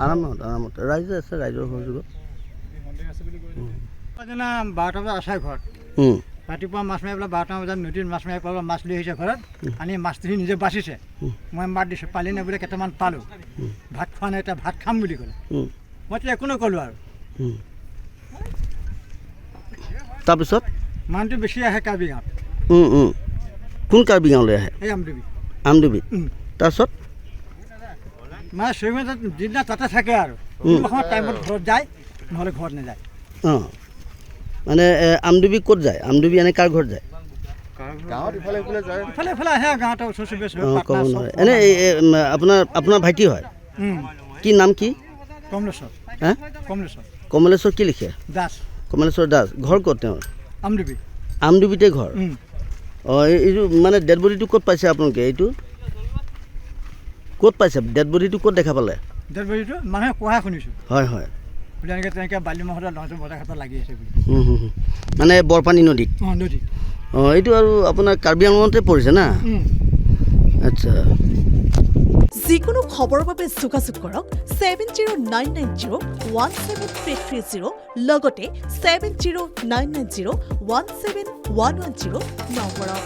আৰামত ৰাইজ আছে ৰাইজৰ সহযোগত 12টা বজাত আছে ঘৰত ৰাতিপুৱা মাছ মাৰি পেলাই 12টা বজাত নদীত মাছ মাৰি পেলাই মাছ লৈ আহিছে ঘৰত আনি মাছখিনি নিজে বাচিছে মই মাত দিছোঁ পালি নে বোলে কেইটামান পালোঁ ভাত খোৱা নাই এতিয়া ভাত খাম বুলি ক'লে মই তেতিয়া একো নক'লোঁ আৰু তাৰপিছত মানুহটো বেছি আহে কাৰ্বি গাঁৱত কোন কাৰ্বি গাঁৱলৈ আহে এই আমডুবি আমডুবিত তাৰপিছত মানে চৈমত যিদিনা তাতে থাকে আৰু সময়ত টাইমত ঘৰত যায় নহ'লে ঘৰত নাযায় অঁ মানে আমডুবি ক'ত যায় আমডুবি এনে কাৰ ঘৰত যায় ইফালে ইফালে আহে গাঁৱতে ওচৰ ক'ব নোৱাৰে এনে আপোনাৰ ভাইটি হয় কি নাম কি কমলেশ্বৰ হা কমলেশ্বৰ কি লিখে দাস কমলেশ্বৰ দাস ঘৰ ক'ত তেওঁৰ আমডুবি আমডুবিতে ঘৰ অঁ এইটো মানে ডেড বডিটো ক'ত পাইছে আপোনালোকে এইটো ক'ত পাইছে ডেড বডিটো ক'ত দেখা পালে ডেড বডিটো মানুহে কোৱা শুনিছোঁ হয় হয় বোলে এনেকৈ তেনেকৈ বালি মাহতে লঞ্চৰ বতাহত লাগি আছে বুলি মানে বৰপানী নদীত অঁ নদী অঁ এইটো আৰু আপোনাৰ কাৰ্বি আংলঙতে পৰিছে না আচ্ছা যিকোনো খবৰৰ বাবে যোগাযোগ কৰক 7099017330 লগতে 7099017110 নম্বৰত